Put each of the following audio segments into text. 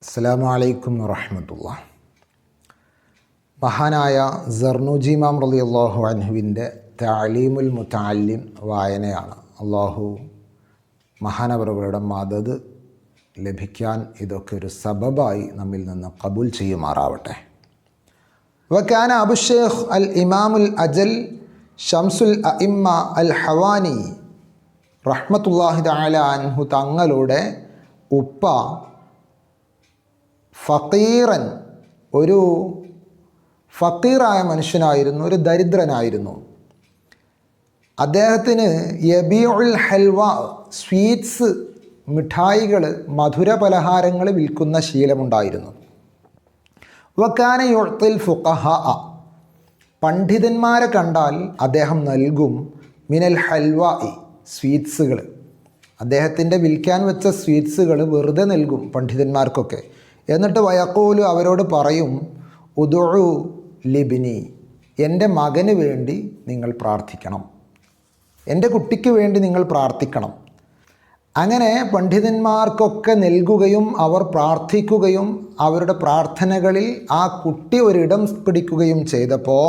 അസ്സലാമു അലൈക്കും വറഹ്മത്തുള്ളാഹി. മഹാനായ സർനുജി ഇമാം റളിയല്ലാഹു അൻഹുവിൻ്റെ തഅലീമുൽ മുതഅല്ലിം വായനയാണ്. അള്ളാഹു മഹാനവറുകളുടെ മദദ് ലഭിക്കാൻ ഇതൊക്കെ ഒരു സബബായി നമ്മിൽ നിന്ന് ഖബൂൽ ചെയ്യുമാറാവട്ടെ. വകാന അബു ഷൈഖ് അൽ ഇമാമുൽ അജൽ ഷംസുൽ അഇമ്മ അൽ ഹവാനി റഹ്മത്തുള്ളാഹി തആല അൻഹു തങ്ങളുടെ ഉപ്പ ഫക്കീറൻ, ഒരു ഫക്കീറായ മനുഷ്യനായിരുന്നു, ഒരു ദരിദ്രനായിരുന്നു. അദ്ദേഹത്തിന് യബീഉൽ ഹൽവ, സ്വീറ്റ്സ്, മിഠായികൾ, മധുര പലഹാരങ്ങൾ വിൽക്കുന്ന ശീലമുണ്ടായിരുന്നു. വകാന യുഅ്തിൽ ഫുഖഹാ, പണ്ഡിതന്മാരെ കണ്ടാൽ അദ്ദേഹം നൽകും. മിനൽ ഹൽവ, സ്വീറ്റ്സുകൾ, അദ്ദേഹത്തിൻ്റെ വിൽക്കാൻ വെച്ച സ്വീറ്റ്സുകൾ വെറുതെ നൽകും പണ്ഡിതന്മാർക്കൊക്കെ. എന്നിട്ട് വയഖൂലു, അവരോട് പറയും, ഉദുഉ ലിബ്നി, എൻ്റെ മകന് വേണ്ടി നിങ്ങൾ പ്രാർത്ഥിക്കണം, എൻ്റെ കുട്ടിക്ക് വേണ്ടി നിങ്ങൾ പ്രാർത്ഥിക്കണം. അങ്ങനെ പണ്ഡിതന്മാർക്കൊക്കെ നൽകുകയും അവർ പ്രാർത്ഥിക്കുകയും അവരുടെ പ്രാർത്ഥനകളിൽ ആ കുട്ടി ഒരിടം പിടിക്കുകയും ചെയ്തപ്പോൾ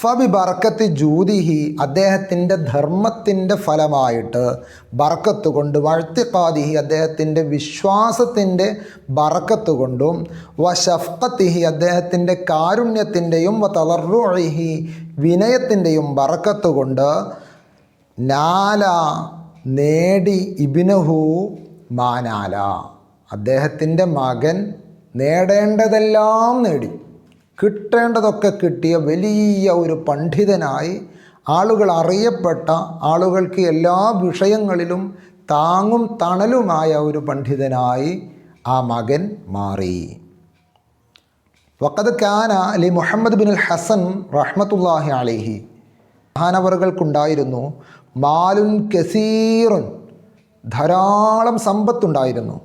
ഫബി ബർക്കത്തി ജൂദിഹി, അദ്ദേഹത്തിൻ്റെ ധർമ്മത്തിൻ്റെ ഫലമായിട്ട്, ബർക്കത്ത് കൊണ്ട്, വഴ്ത്തിഖാദിഹി, അദ്ദേഹത്തിൻ്റെ വിശ്വാസത്തിൻ്റെ ബർക്കത്ത് കൊണ്ടും, വശഫ്ഖത്തിഹി, അദ്ദേഹത്തിൻ്റെ കാരുണ്യത്തിൻ്റെയും, വതളറുഇഹി, വിനയത്തിൻ്റെയും ബർക്കത്ത് കൊണ്ട്, നാല, നേടി, ഇബ്നഹു മാനാല, അദ്ദേഹത്തിൻ്റെ മകൻ നേടേണ്ടതെല്ലാം നേടി, കിട്ടേണ്ടതൊക്കെ കിട്ടിയ വലിയ ഒരു പണ്ഡിതനായി, ആളുകൾ അറിയപ്പെട്ട, ആളുകൾക്ക് എല്ലാ വിഷയങ്ങളിലും താങ്ങും തണലുമായ ഒരു പണ്ഡിതനായി ആ മകൻ മാറി. വഖദ് കാന ലി മുഹമ്മദ് ബിൻ അൽ ഹസൻ റഹ്മത്തുള്ളാഹി അലൈഹി, മഹാനവറുകൾക്കുണ്ടായിരുന്നു മാലുൻ കസീറുൻ, ധാരാളം സമ്പത്തുണ്ടായിരുന്നു.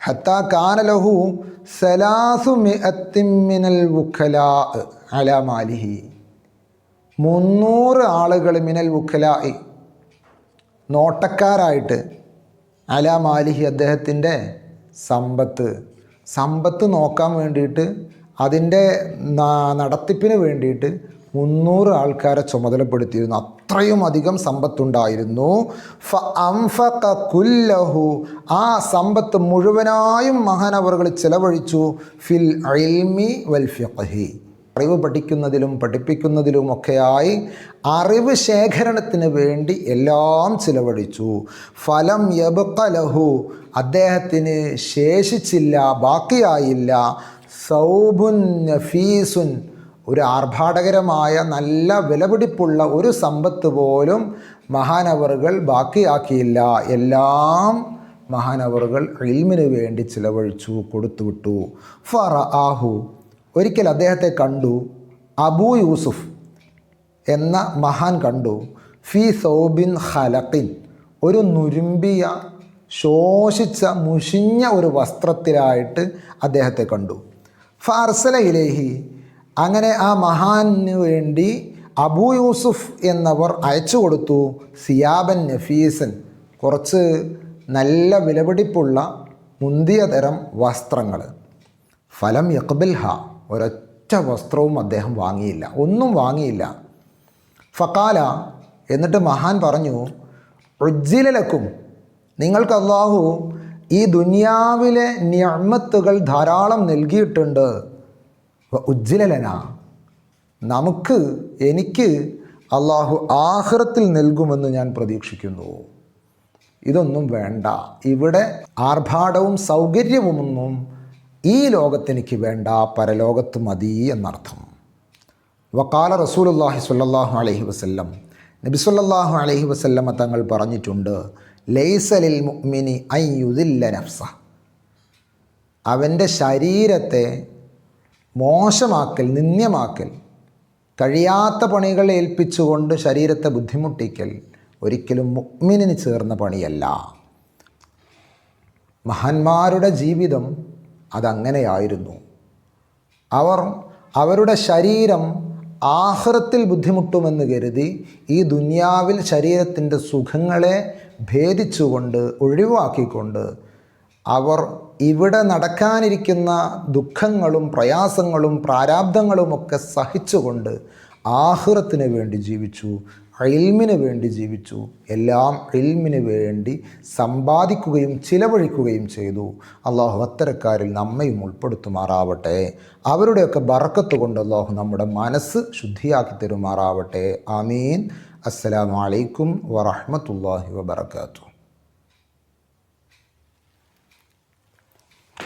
ഹത്താ കാന ലഹു സലാസു മിഅത്തിൻ മിനൽ വുഖലാ അലാ മാലിഹി, 300 ആളുകൾ, മിനൽ വുഖലാ, നോട്ടക്കാരായിട്ട്, അലാ മാലിഹി, അദ്ദേഹത്തിൻ്റെ സമ്പത്ത് നോക്കാൻ വേണ്ടിയിട്ട്, അതിൻ്റെ നടത്തിപ്പിന് വേണ്ടിയിട്ട് 300 ആൾക്കാരെ ചുമതലപ്പെടുത്തിയിരുന്നു. അത്രയും അധികം സമ്പത്തുണ്ടായിരുന്നു. ഫഅൻഫഖ കുല്ലഹു, ആ സമ്പത്ത് മുഴുവനായും മഹാനവറുകൾ ചിലവഴിച്ചു. ഫിൽ ഇൽമി വൽ ഫിഖ്ഹി, അറിവ് പഠിക്കുന്നതിലും പഠിപ്പിക്കുന്നതിലുമൊക്കെയായി, അറിവ് ശേഖരണത്തിന് വേണ്ടി എല്ലാം ചിലവഴിച്ചു. ഫലം യബ്ഖ ലഹു, അദ്ദേഹത്തിന് ശേഷിച്ചില്ല, ബാക്കിയായില്ല, സൗബുൻ നഫീസുൻ, ഒരു ആർഭാടകരമായ നല്ല വിലപിടിപ്പുള്ള ഒരു സമ്പത്ത് പോലും മഹാനവറുകൾ ബാക്കിയാക്കിയില്ല. എല്ലാം മഹാനവറുകൾ ഇൽമിന് വേണ്ടി ചിലവഴിച്ചു, കൊടുത്തുവിട്ടു. ഫറആഹു, ഒരിക്കൽ അദ്ദേഹത്തെ കണ്ടു, അബൂ യൂസുഫ് എന്ന മഹാൻ കണ്ടു. ഫി സൗബിൻ ഖലഖിൻ, ഒരു നുരുമ്പിയ, ശോഷിച്ച, മുഷിഞ്ഞ ഒരു വസ്ത്രത്തിലായിട്ട് അദ്ദേഹത്തെ കണ്ടു. ഫഅർസല ഇലൈഹി, അങ്ങനെ ആ മഹാന് വേണ്ടി അബൂ യൂസുഫ് എന്നവർ അയച്ചു കൊടുത്തു. സിയാബൻ നഫീസൻ, കുറച്ച് നല്ല വിലപിടിപ്പുള്ള മുന്തിയ തരം വസ്ത്രങ്ങൾ. ഫലം യഖ്ബിൽഹ, ഒരൊറ്റ വസ്ത്രവും അദ്ദേഹം വാങ്ങിയില്ല, ഒന്നും വാങ്ങിയില്ല. ഫഖാല, എന്നിട്ട് മഹാൻ പറഞ്ഞു, ഉജ്ജില ലക്കും, നിങ്ങൾക്ക് അല്ലാഹു ഈ ദുനിയാവിലെ നിഅ്മത്തുകൾ ധാരാളം നൽകിയിട്ടുണ്ട്. ഉജ്ജിലന, എനിക്ക് അള്ളാഹു ആഖിറത്തിൽ നൽകുമെന്ന് ഞാൻ പ്രതീക്ഷിക്കുന്നു. ഇതൊന്നും വേണ്ട, ഇവിടെ ആർഭാടവും സൗകര്യവുമൊന്നും ഈ ലോകത്തെനിക്ക് വേണ്ട, പരലോകത്ത് മതി എന്നർത്ഥം. വഖാല റസൂലുള്ളാഹി സ്വല്ലല്ലാഹു അലൈഹി വസല്ലം, നബി സ്വല്ലല്ലാഹു അലൈഹി വസല്ലമ തങ്ങൾ പറഞ്ഞിട്ടുണ്ട്, ലൈസ ലിൽ മുഅ്മിനി അൻ യുദില്ല നഫ്സഹ, അവൻ്റെ ശരീരത്തെ മോശമാക്കൽ, നിന്ദ്യമാക്കൽ, കഴിയാത്ത പണികൾ ഏൽപ്പിച്ചുകൊണ്ട് ശരീരത്തെ ബുദ്ധിമുട്ടിക്കൽ ഒരിക്കലും മുഅ്മിനിന് ചേർന്ന പണിയല്ല. മഹാന്മാരുടെ ജീവിതം അതങ്ങനെയായിരുന്നു. അവരുടെ ശരീരം ആഖിറത്തിൽ ബുദ്ധിമുട്ടുമെന്ന് കരുതി ഈ ദുനിയാവിൽ ശരീരത്തിൻ്റെ സുഖങ്ങളെ ഭേദിച്ചുകൊണ്ട്, ഒഴിവാക്കിക്കൊണ്ട് അവർ ഇവിടെ നടക്കാനിരിക്കുന്ന ദുഃഖങ്ങളും പ്രയാസങ്ങളും പ്രാരാബ്ധങ്ങളുമൊക്കെ സഹിച്ചുകൊണ്ട് ആഖിറത്തിന് വേണ്ടി ജീവിച്ചു, ഇൽമിന് വേണ്ടി ജീവിച്ചു. എല്ലാം ഇൽമിന് വേണ്ടി സമ്പാദിക്കുകയും ചിലവഴിക്കുകയും ചെയ്തു. അള്ളാഹു അത്തരക്കാരിൽ നമ്മയും ഉൾപ്പെടുത്തുമാറാവട്ടെ. അവരുടെയൊക്കെ ബർക്കത്ത് കൊണ്ട് അള്ളാഹു നമ്മുടെ മനസ്സ് ശുദ്ധിയാക്കി തരുമാറാവട്ടെ. ആമീൻ. അസ്സലാമു അലൈക്കും വറഹ്മത്തുള്ളാഹി വബറകാതുഹു.